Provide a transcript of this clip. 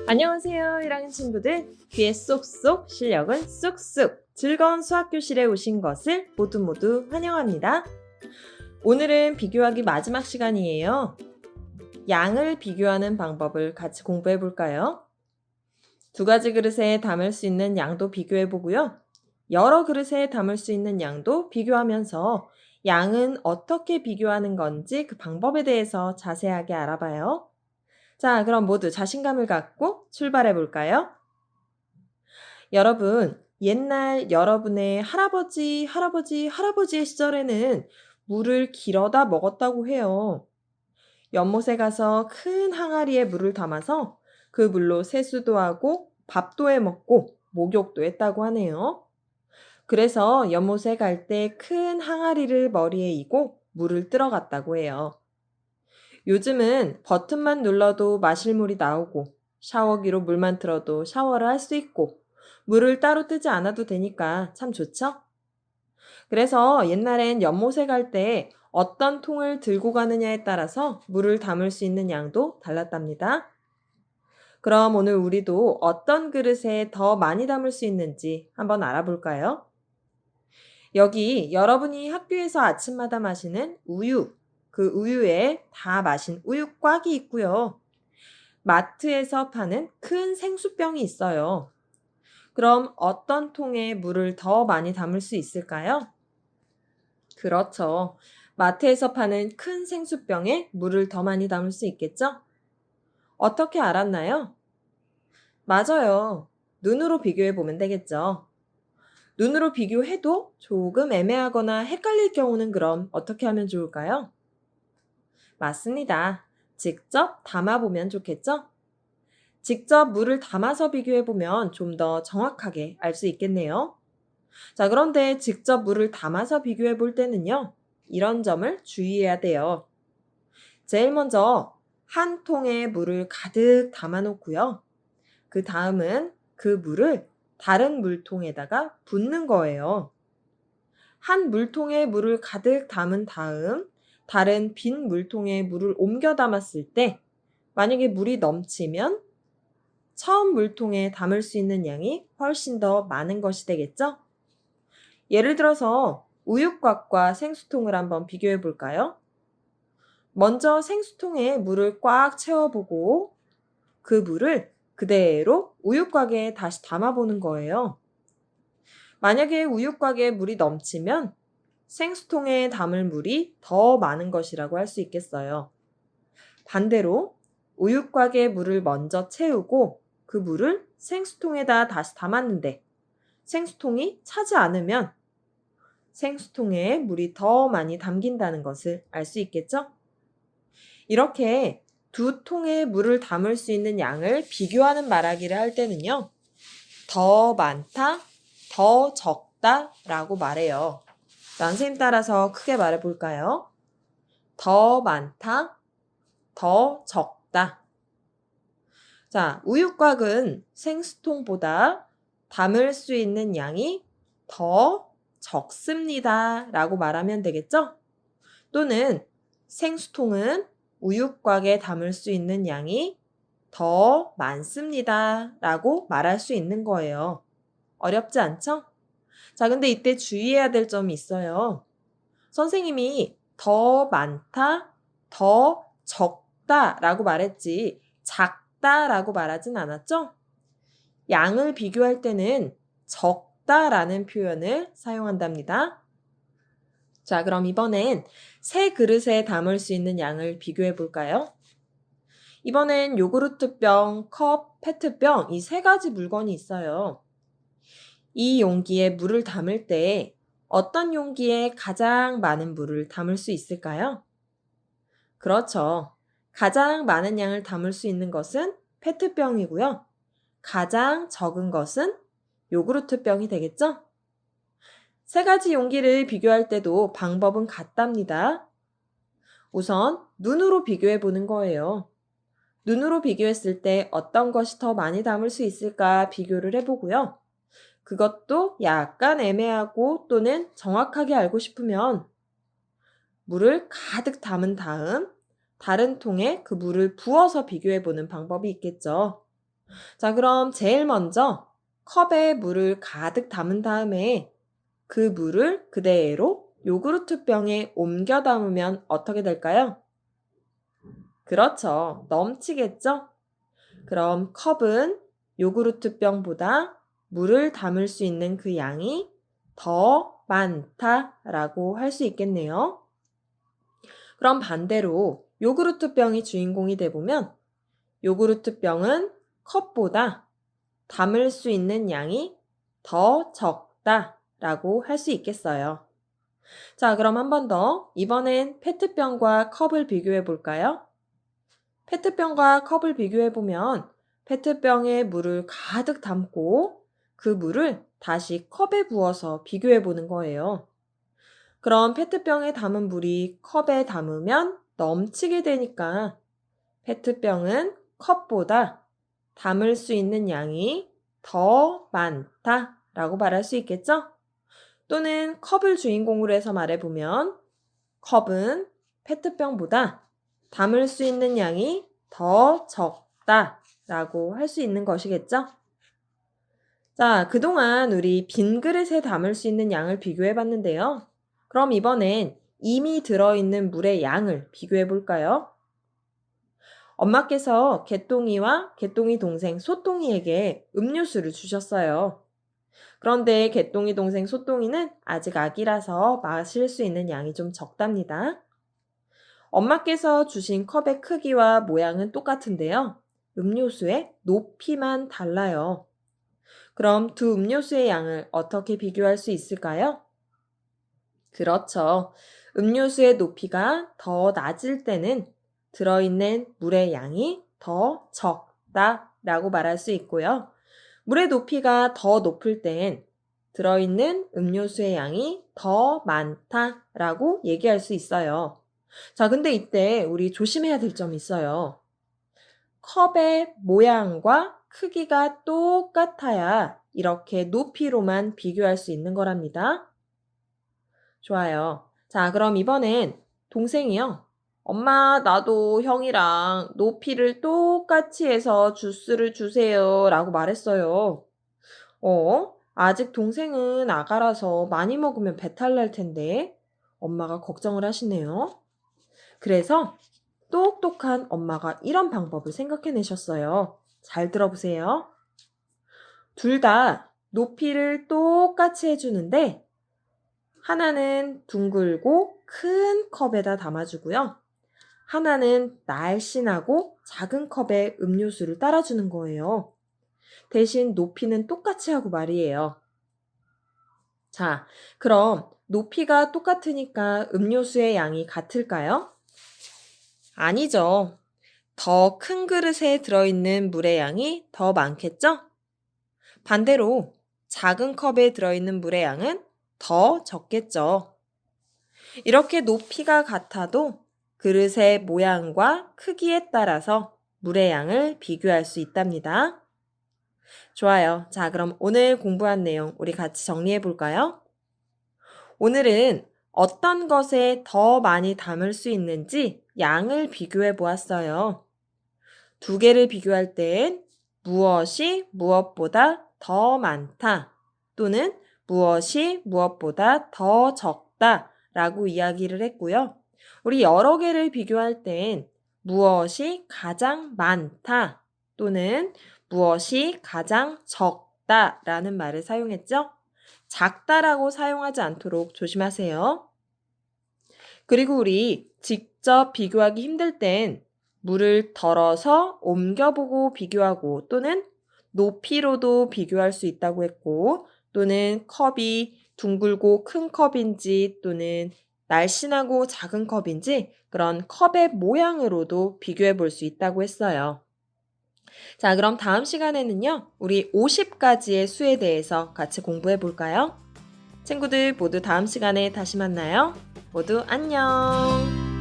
안녕하세요, 1학년 친구들. 귀에 쏙쏙, 실력은 쑥쑥. 즐거운 수학교실에 오신 것을 모두 환영합니다. 오늘은 비교하기 마지막 시간이에요. 양을 비교하는 방법을 같이 공부해 볼까요? 두 가지 그릇에 담을 수 있는 양도 비교해 보고요. 여러 그릇에 담을 수 있는 양도 비교하면서 양은 어떻게 비교하는 건지 그 방법에 대해서 자세하게 알아봐요. 자, 그럼 모두 자신감을 갖고 출발해 볼까요? 여러분, 옛날 여러분의 할아버지의 시절에는 물을 길어다 먹었다고 해요. 연못에 가서 큰 항아리에 물을 담아서 그 물로 세수도 하고 밥도 해 먹고 목욕도 했다고 하네요. 그래서 연못에 갈 때 큰 항아리를 머리에 이고 물을 뜨러 갔다고 해요. 요즘은 버튼만 눌러도 마실 물이 나오고 샤워기로 물만 틀어도 샤워를 할 수 있고 물을 따로 뜨지 않아도 되니까 참 좋죠? 그래서 옛날엔 연못에 갈 때 어떤 통을 들고 가느냐에 따라서 물을 담을 수 있는 양도 달랐답니다. 그럼 오늘 우리도 어떤 그릇에 더 많이 담을 수 있는지 한번 알아볼까요? 여기 여러분이 학교에서 아침마다 마시는 우유, 그 우유에 다 마신 우유곽이 있고요. 마트에서 파는 큰 생수병이 있어요. 그럼 어떤 통에 물을 더 많이 담을 수 있을까요? 그렇죠. 마트에서 파는 큰 생수병에 물을 더 많이 담을 수 있겠죠? 어떻게 알았나요? 맞아요. 눈으로 비교해 보면 되겠죠. 눈으로 비교해도 조금 애매하거나 헷갈릴 경우는 그럼 어떻게 하면 좋을까요? 맞습니다. 직접 담아보면 좋겠죠? 직접 물을 담아서 비교해보면 좀 더 정확하게 알 수 있겠네요. 자, 그런데 직접 물을 담아서 비교해 볼 때는요, 이런 점을 주의해야 돼요. 제일 먼저 한 통에 물을 가득 담아 놓고요. 그 다음은 그 물을 다른 물통에다가 붓는 거예요. 한 물통에 물을 가득 담은 다음 다른 빈 물통에 물을 옮겨 담았을 때 만약에 물이 넘치면 처음 물통에 담을 수 있는 양이 훨씬 더 많은 것이 되겠죠? 예를 들어서 우유곽과 생수통을 한번 비교해 볼까요? 먼저 생수통에 물을 꽉 채워보고 그 물을 그대로 우유곽에 다시 담아보는 거예요. 만약에 우유곽에 물이 넘치면 생수통에 담을 물이 더 많은 것이라고 할 수 있겠어요. 반대로 우유곽에 물을 먼저 채우고 그 물을 생수통에다 다시 담았는데 생수통이 차지 않으면 생수통에 물이 더 많이 담긴다는 것을 알 수 있겠죠? 이렇게 두 통에 물을 담을 수 있는 양을 비교하는 말하기를 할 때는요, 더 많다, 더 적다 라고 말해요. 자, 선생님 따라서 크게 말해 볼까요? 더 많다, 더 적다. 자, 우유곽은 생수통보다 담을 수 있는 양이 더 적습니다 라고 말하면 되겠죠? 또는 생수통은 우유곽에 담을 수 있는 양이 더 많습니다 라고 말할 수 있는 거예요. 어렵지 않죠? 자, 근데 이때 주의해야 될 점이 있어요. 선생님이 더 많다, 더 적다 라고 말했지 작다 라고 말하진 않았죠? 양을 비교할 때는 적다 라는 표현을 사용한답니다. 자, 그럼 이번엔 세 그릇에 담을 수 있는 양을 비교해 볼까요? 이번엔 요구르트병, 컵, 페트병 이 세 가지 물건이 있어요. 이 용기에 물을 담을 때 어떤 용기에 가장 많은 물을 담을 수 있을까요? 그렇죠. 가장 많은 양을 담을 수 있는 것은 페트병이고요. 가장 적은 것은 요구르트병이 되겠죠? 세 가지 용기를 비교할 때도 방법은 같답니다. 우선 눈으로 비교해 보는 거예요. 눈으로 비교했을 때 어떤 것이 더 많이 담을 수 있을까 비교를 해보고요. 그것도 약간 애매하고 또는 정확하게 알고 싶으면 물을 가득 담은 다음 다른 통에 그 물을 부어서 비교해 보는 방법이 있겠죠. 자, 그럼 제일 먼저 컵에 물을 가득 담은 다음에 그 물을 그대로 요구르트 병에 옮겨 담으면 어떻게 될까요? 그렇죠. 넘치겠죠? 그럼 컵은 요구르트 병보다 물을 담을 수 있는 그 양이 더 많다라고 할 수 있겠네요. 그럼 반대로 요구르트 병이 주인공이 돼보면 요구르트 병은 컵보다 담을 수 있는 양이 더 적다라고 할 수 있겠어요. 자, 그럼 한 번 더. 이번엔 페트병과 컵을 비교해 볼까요? 페트병과 컵을 비교해 보면 페트병에 물을 가득 담고 그 물을 다시 컵에 부어서 비교해 보는 거예요. 그럼 페트병에 담은 물이 컵에 담으면 넘치게 되니까 페트병은 컵보다 담을 수 있는 양이 더 많다라고 말할 수 있겠죠? 또는 컵을 주인공으로 해서 말해보면 컵은 페트병보다 담을 수 있는 양이 더 적다라고 할 수 있는 것이겠죠? 자, 그동안 우리 빈 그릇에 담을 수 있는 양을 비교해 봤는데요. 그럼 이번엔 이미 들어있는 물의 양을 비교해 볼까요? 엄마께서 개똥이와 개똥이 동생 소똥이에게 음료수를 주셨어요. 그런데 개똥이 동생 소똥이는 아직 아기라서 마실 수 있는 양이 좀 적답니다. 엄마께서 주신 컵의 크기와 모양은 똑같은데요. 음료수의 높이만 달라요. 그럼 두 음료수의 양을 어떻게 비교할 수 있을까요? 그렇죠. 음료수의 높이가 더 낮을 때는 들어있는 물의 양이 더 적다라고 말할 수 있고요. 물의 높이가 더 높을 땐 들어있는 음료수의 양이 더 많다라고 얘기할 수 있어요. 자, 근데 이때 우리 조심해야 될 점이 있어요. 컵의 모양과 크기가 똑같아야 이렇게 높이로만 비교할 수 있는 거랍니다. 좋아요. 자, 그럼 이번엔 동생이요. 엄마, 나도 형이랑 높이를 똑같이 해서 주스를 주세요. 라고 말했어요. 아직 동생은 아가라서 많이 먹으면 배탈 날 텐데. 엄마가 걱정을 하시네요. 그래서 똑똑한 엄마가 이런 방법을 생각해내셨어요. 잘 들어보세요. 둘 다 높이를 똑같이 해주는데 하나는 둥글고 큰 컵에다 담아주고요. 하나는 날씬하고 작은 컵에 음료수를 따라주는 거예요. 대신 높이는 똑같이 하고 말이에요. 자, 그럼 높이가 똑같으니까 음료수의 양이 같을까요? 아니죠. 더 큰 그릇에 들어있는 물의 양이 더 많겠죠? 반대로 작은 컵에 들어있는 물의 양은 더 적겠죠. 이렇게 높이가 같아도 그릇의 모양과 크기에 따라서 물의 양을 비교할 수 있답니다. 좋아요. 자, 그럼 오늘 공부한 내용 우리 같이 정리해 볼까요? 오늘은 어떤 것에 더 많이 담을 수 있는지 양을 비교해 보았어요. 두 개를 비교할 땐 무엇이 무엇보다 더 많다 또는 무엇이 무엇보다 더 적다 라고 이야기를 했고요. 우리 여러 개를 비교할 땐 무엇이 가장 많다 또는 무엇이 가장 적다 라는 말을 사용했죠. 작다라고 사용하지 않도록 조심하세요. 그리고 우리 직접 비교하기 힘들 땐 물을 덜어서 옮겨보고 비교하고 또는 높이로도 비교할 수 있다고 했고 또는 컵이 둥글고 큰 컵인지 또는 날씬하고 작은 컵인지 그런 컵의 모양으로도 비교해 볼 수 있다고 했어요. 자, 그럼 다음 시간에는요, 우리 50가지의 수에 대해서 같이 공부해 볼까요? 친구들 모두 다음 시간에 다시 만나요. 모두 안녕!